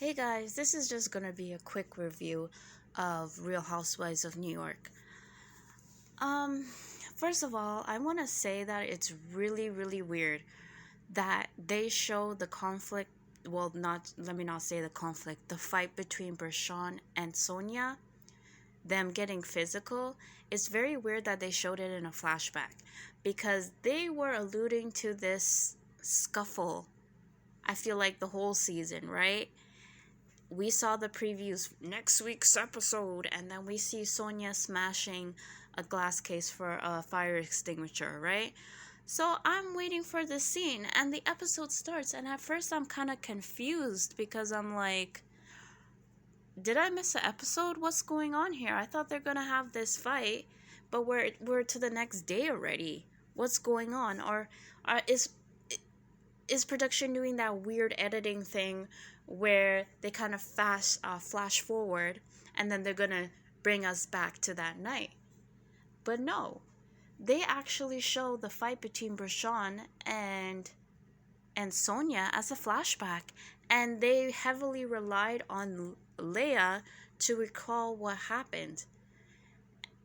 Hey guys, this is just gonna be a quick review of Real Housewives of New York. Um, First of all, I want to say that it's really weird that they show the conflict. Well, not let me not say the conflict. The fight between Bershawn and Sonia, them getting physical. It's very weird that they showed it in a flashback because they were alluding to this scuffle. I feel like the whole season, right? We saw the previews next week's episode, and then we see Sonia smashing a glass case for a fire extinguisher, right? So I'm waiting for this scene, and the episode starts, and at first I'm kind of confused because I'm like, did I miss an episode? What's going on here? I thought they're gonna have this fight, but we're to the next day already. What's going on? Or is production doing that weird editing thing where they kind of flash forward and then they're gonna bring us back to that night? But no, they actually show the fight between Bershawn and Sonia as a flashback, and they heavily relied on Leia to recall what happened.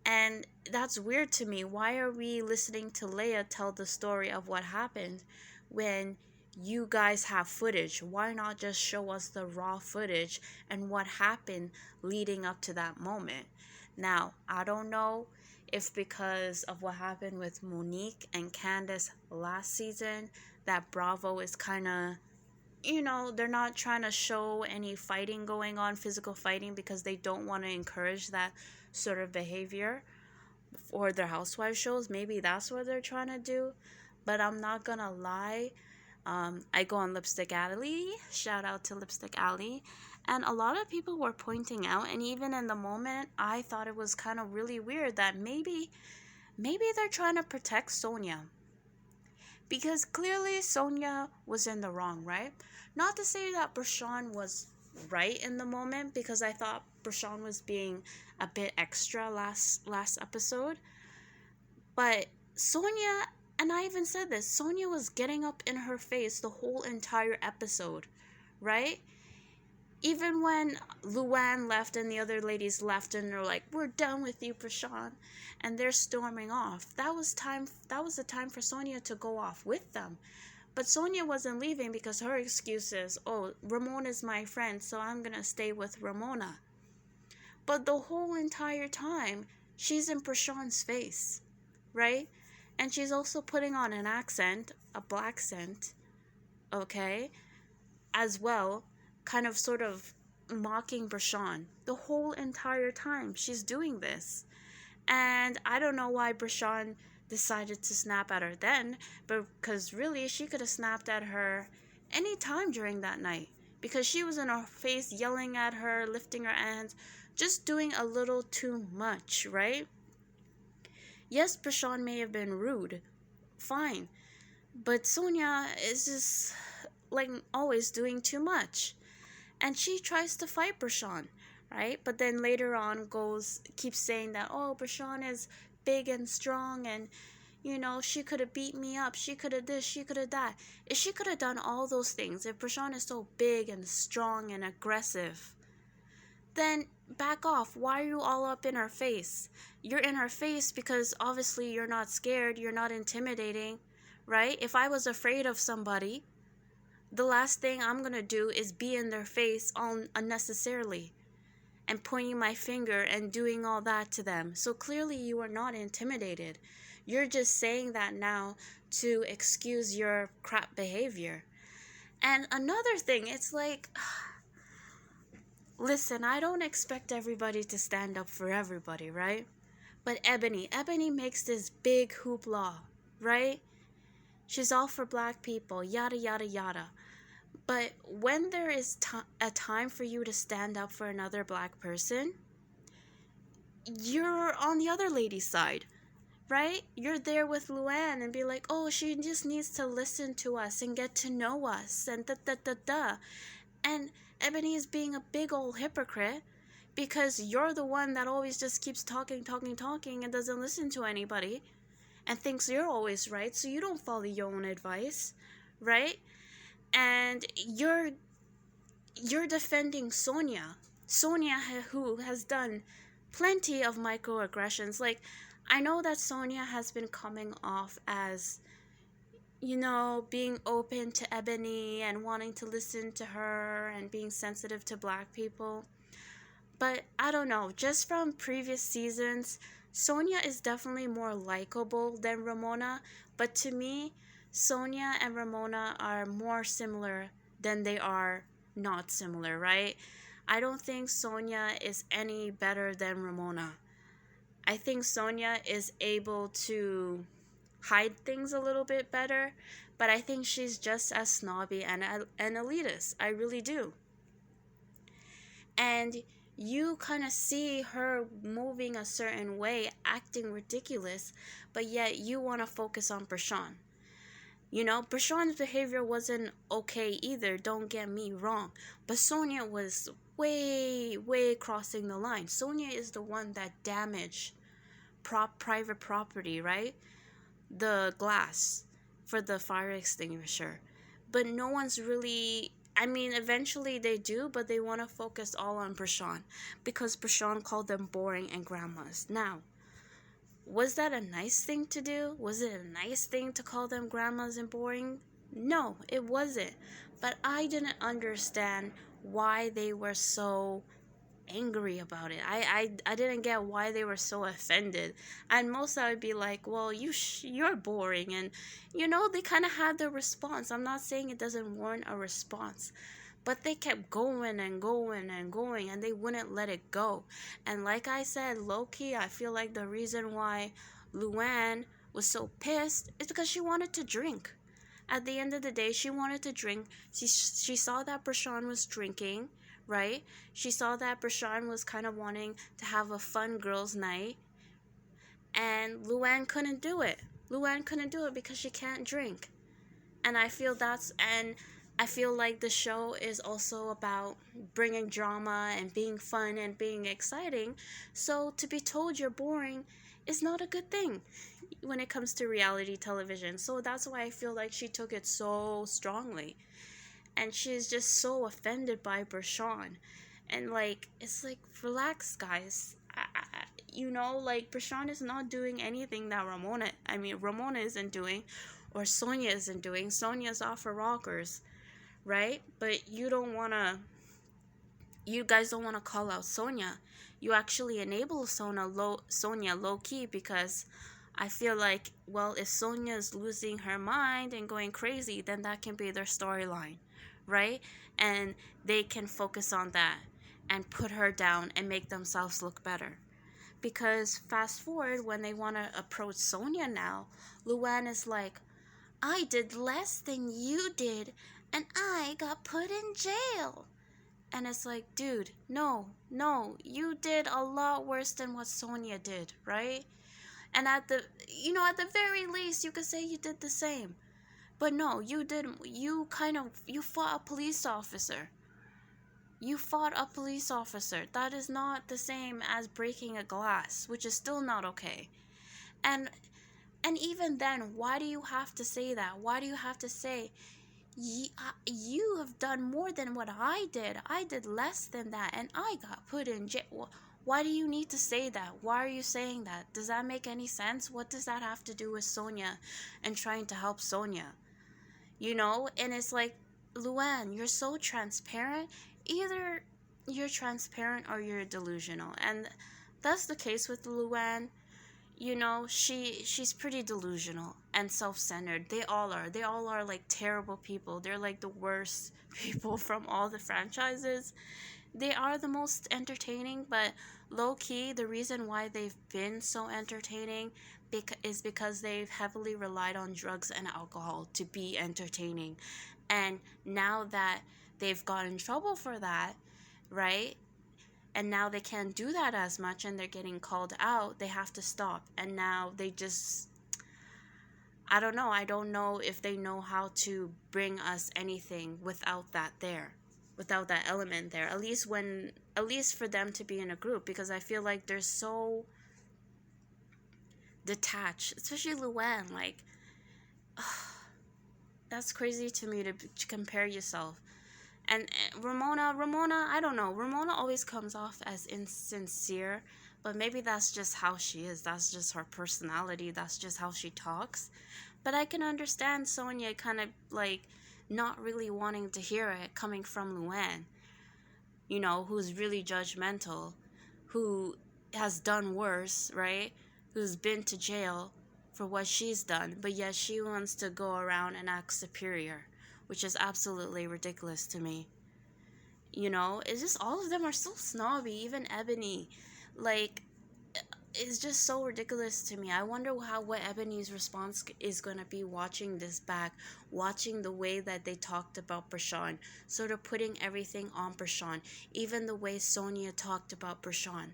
And that's weird to me. Why are we listening to Leia tell the story of what happened when you guys have footage? Why not just show us the raw footage and what happened leading up to that moment? Now, I don't know if because of what happened with Monique and Candace last season that Bravo is kind of, they're not trying to show any fighting going on, physical fighting, because they don't want to encourage that sort of behavior for their housewife shows. Maybe that's what they're trying to do. But I'm not gonna lie, I go on Lipstick Alley, shout out to Lipstick Alley, and a lot of people were pointing out, and even in the moment I thought it was kind of really weird that maybe they're trying to protect Sonia, because clearly Sonia was in the wrong, right? Not to say that Bershawn was right in the moment, because I thought Bershawn was being a bit extra last episode, but Sonia, and I even said this, Sonia was getting up in her face the whole entire episode, right? Even when Luann left and the other ladies left and they're like, we're done with you, Bershawn, and they're storming off. That was the time for Sonia to go off with them. But Sonia wasn't leaving because her excuse is, oh, Ramona is my friend, so I'm gonna stay with Ramona. But the whole entire time, she's in Bershawn's face, right? And she's also putting on an accent, a black accent, okay, as well, kind of sort of mocking Bershawn. The whole entire time she's doing this. And I don't know why Bershawn decided to snap at her then, but because really she could have snapped at her any time during that night, because she was in her face yelling at her, lifting her hands, just doing a little too much, right? Yes, Bershawn may have been rude, fine, but Sonia is just like always doing too much, and she tries to fight Bershawn, right? But then later on keeps saying that, oh, Bershawn is big and strong, and she could have beat me up, she could have this, she could have that. If she could have done all those things, if Bershawn is so big and strong and aggressive, then back off. Why are you all up in her face? You're in her face because obviously you're not scared, you're not intimidating, right? If I was afraid of somebody, the last thing I'm gonna do is be in their face unnecessarily and pointing my finger and doing all that to them. So clearly you are not intimidated. You're just saying that now to excuse your crap behavior. And another thing, it's like, listen, I don't expect everybody to stand up for everybody, right? But Ebony makes this big hoopla, right? She's all for black people, yada yada yada. But when there is a time for you to stand up for another black person, you're on the other lady's side, right? You're there with Luann and be like, oh, she just needs to listen to us and get to know us and da. And Ebony is being a big old hypocrite because you're the one that always just keeps talking and doesn't listen to anybody and thinks you're always right, so you don't follow your own advice, right? And you're you're defending Sonia. Sonia, who has done plenty of microaggressions. Like, I know that Sonia has been coming off as, being open to Ebony and wanting to listen to her and being sensitive to black people. But I don't know, just from previous seasons, Sonia is definitely more likable than Ramona. But to me, Sonia and Ramona are more similar than they are not similar, right? I don't think Sonia is any better than Ramona. I think Sonia is able to hide things a little bit better, but I think she's just as snobby and elitist. I really do. And you kind of see her moving a certain way, acting ridiculous, but yet you want to focus on Prashant. Prashant's behavior wasn't okay either, don't get me wrong, but Sonia was way, way crossing the line. Sonia is the one that damaged private property, right? The glass for the fire extinguisher. But no one's really, I mean, eventually they do, but they want to focus all on Prashant because Prashant called them boring and grandmas. Now, was that a nice thing to do? Was it a nice thing to call them grandmas and boring? No, it wasn't. But I didn't understand why they were so angry about it. I didn't get why they were so offended. And most I would be like, well, you're boring. And, they kind of had their response. I'm not saying it doesn't warrant a response. But they kept going and going and going, and they wouldn't let it go. And like I said, low-key, I feel like the reason why Luann was so pissed is because she wanted to drink. At the end of the day, she wanted to drink. She saw that Prashant was drinking, right? She saw that Prashant was kind of wanting to have a fun girls' night. And Luann couldn't do it. Luann couldn't do it because she can't drink. And I feel like the show is also about bringing drama and being fun and being exciting. So to be told you're boring is not a good thing when it comes to reality television. So that's why I feel like she took it so strongly. And she's just so offended by Prashant. And it's like, relax, guys. Prashant is not doing anything that Ramona isn't doing, or Sonia isn't doing. Sonia's off her rockers, right? But you guys don't want to call out Sonia. You actually enable Sonia low-key because I feel like, well, if Sonia is losing her mind and going crazy, then that can be their storyline, right? And they can focus on that and put her down and make themselves look better. Because fast forward, when they want to approach Sonia now, Luann is like, I did less than you did, and I got put in jail. And it's like, dude, no, you did a lot worse than what Sonia did, right? And at the very least, you could say you did the same. But no, you didn't. You fought a police officer. You fought a police officer. That is not the same as breaking a glass, which is still not okay. And even then, why do you have to say that? Why do you have to say, you have done more than what I did. I did less than that, and I got put in jail. Why do you need to say that? Why are you saying that? Does that make any sense? What does that have to do with Sonia and trying to help Sonia? And it's like, Luann, you're so transparent. Either you're transparent or you're delusional. And that's the case with Luann. She's pretty delusional and self-centered. They all are like terrible people. They're like the worst people from all the franchises. They are the most entertaining, but low-key, the reason why they've been so entertaining is because they've heavily relied on drugs and alcohol to be entertaining. And now that they've got in trouble for that, right? And now they can't do that as much and they're getting called out, they have to stop. And now they just, I don't know if they know how to bring us anything without that element there. At least for them to be in a group, because I feel like they're so detached, especially Luann. That's crazy to me to compare yourself. And Ramona, I don't know. Ramona always comes off as insincere, but maybe that's just how she is. That's just her personality. That's just how she talks. But I can understand Sonia kind of like not really wanting to hear it coming from Luann, who's really judgmental, who has done worse, right? Who's been to jail for what she's done, but yet she wants to go around and act superior, which is absolutely ridiculous to me. It's just all of them are so snobby, even Ebony. Like, it's just so ridiculous to me. I wonder what Ebony's response is going to be watching this back, watching the way that they talked about Prashan, sort of putting everything on Prashan, even the way Sonia talked about Prashan,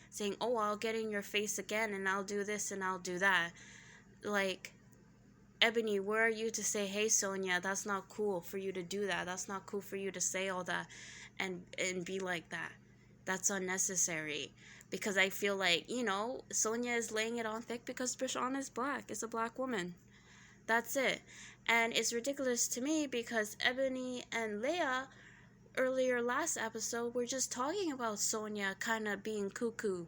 saying, "Oh, I'll get in your face again and I'll do this and I'll do that." Like, Ebony, where are you to say, "Hey Sonia, that's not cool for you to do that. That's not cool for you to say all that and be like that. That's unnecessary." Because I feel like, Sonia is laying it on thick because Prashan is black. It's a black woman. That's it. And it's ridiculous to me because Ebony and Leia, earlier last episode, were just talking about Sonia kind of being cuckoo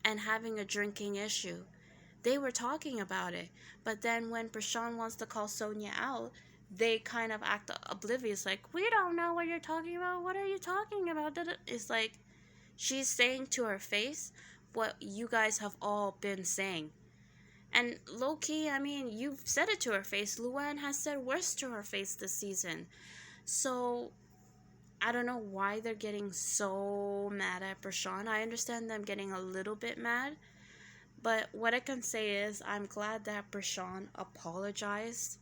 and having a drinking issue. They were talking about it. But then when Prashan wants to call Sonia out, they kind of act oblivious. Like, we don't know what you're talking about. What are you talking about? It's like, she's saying to her face what you guys have all been saying. And low-key, I mean, you've said it to her face. Luann has said worse to her face this season. So, I don't know why they're getting so mad at Prashan. I understand them getting a little bit mad. But what I can say is I'm glad that Prashan apologized.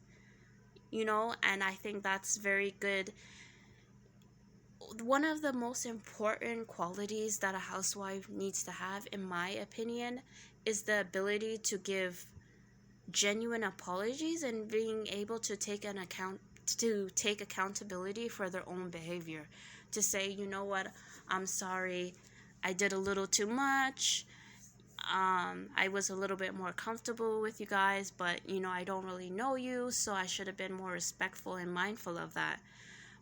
And I think that's very good. One of the most important qualities that a housewife needs to have, in my opinion, is the ability to give genuine apologies and being able to take accountability for their own behavior. To say, "You know what, I'm sorry, I did a little too much. I was a little bit more comfortable with you guys, but I don't really know you, so I should have been more respectful and mindful of that."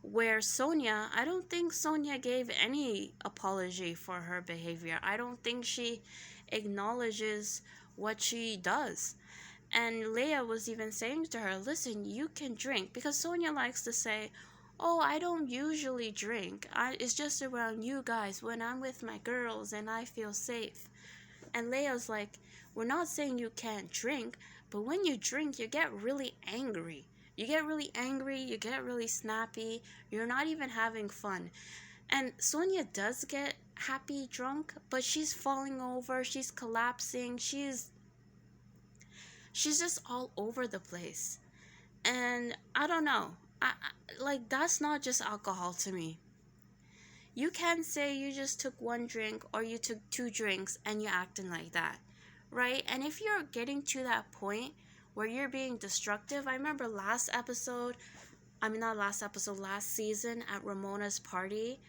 Where Sonia, I don't think Sonia gave any apology for her behavior. I don't think she acknowledges what she does. And Leia was even saying to her, "Listen, you can drink." Because Sonia likes to say, "Oh, I don't usually drink. It's just around you guys when I'm with my girls and I feel safe." And Leia's like, "We're not saying you can't drink, but when you drink, you get really angry. You get really angry, you get really snappy, you're not even having fun." And Sonia does get happy drunk, but she's falling over, she's collapsing, she's just all over the place. And I don't know. Like, that's not just alcohol to me. You can't say you just took one drink or you took 2 drinks and you're acting like that, right? And if you're getting to that point where you're being destructive, I remember last season at Ramona's party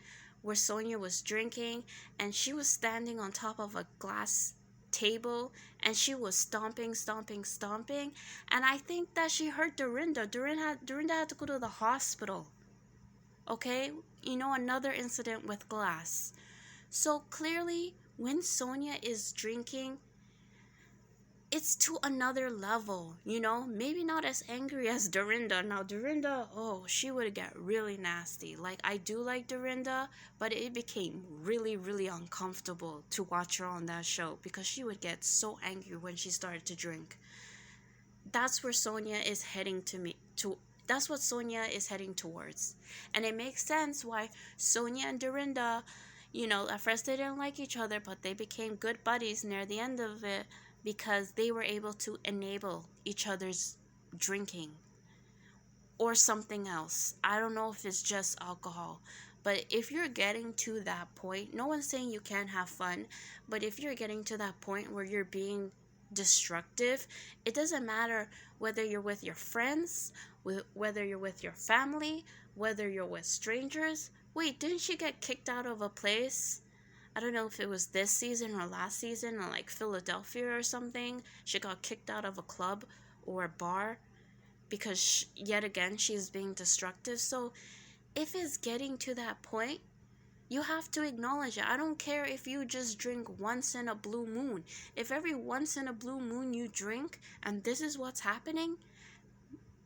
where Sonia was drinking and she was standing on top of a glass table and she was stomping. And I think that she hurt Dorinda. Dorinda had to go to the hospital. Okay? Another incident with glass. So clearly, when Sonia is drinking, it's to another level, maybe not as angry as Dorinda. Now, Dorinda, she would get really nasty. Like, I do like Dorinda, but it became really, really uncomfortable to watch her on that show because she would get so angry when she started to drink. That's where Sonia is heading that's what Sonia is heading towards. And it makes sense why Sonia and Dorinda, at first they didn't like each other, but they became good buddies near the end of it because they were able to enable each other's drinking or something else. I don't know if it's just alcohol, but if you're getting to that point, no one's saying you can't have fun, but if you're getting to that point where you're being destructive, it doesn't matter whether you're with your friends, whether you're with your family, whether you're with strangers. Wait, didn't she get kicked out of a place? I don't know if it was this season or last season in like Philadelphia or something. She got kicked out of a club or a bar because yet again she's being destructive. So if it's getting to that point, you have to acknowledge it. I don't care if you just drink once in a blue moon. If every once in a blue moon you drink and this is what's happening,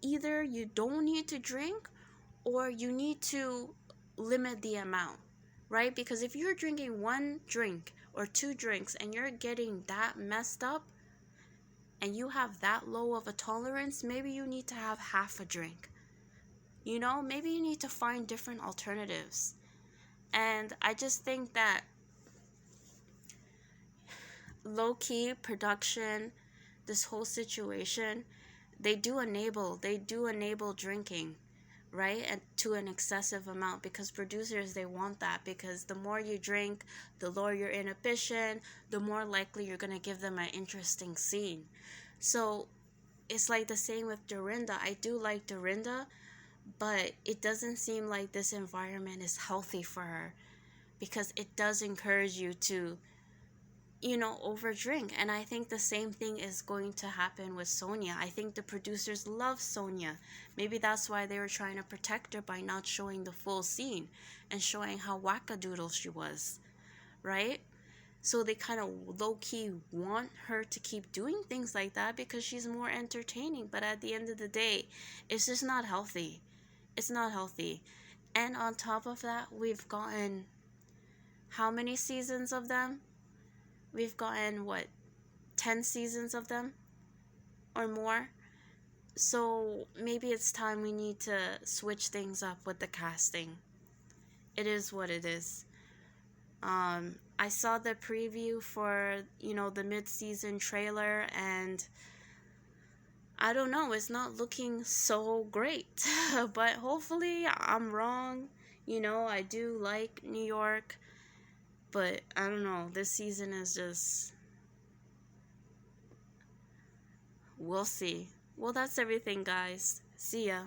either you don't need to drink or you need to limit the amount, right? Because if you're drinking one drink or two drinks and you're getting that messed up and you have that low of a tolerance, maybe you need to have half a drink. You know, maybe you need to find different alternatives. And I just think that low key production, this whole situation, they do enable drinking, right? And to an excessive amount, because producers, they want that, because the more you drink, the lower your inhibition, the more likely you're going to give them an interesting scene. So it's like the same with Dorinda. I do like Dorinda, but it doesn't seem like this environment is healthy for her, because it does encourage you to, overdrink. And I think the same thing is going to happen with Sonia. I think the producers love Sonia. Maybe that's why they were trying to protect her by not showing the full scene and showing how wackadoodle she was, right? So they kind of low-key want her to keep doing things like that because she's more entertaining. But at the end of the day, it's just not healthy. It's not healthy. And on top of that, we've gotten how many seasons of them? We've gotten, 10 seasons of them or more? So maybe it's time we need to switch things up with the casting. It is what it is. I saw the preview for, the mid-season trailer, and I don't know, it's not looking so great. But hopefully I'm wrong. I do like New York. But I don't know, this season is just, we'll see. Well, that's everything, guys. See ya.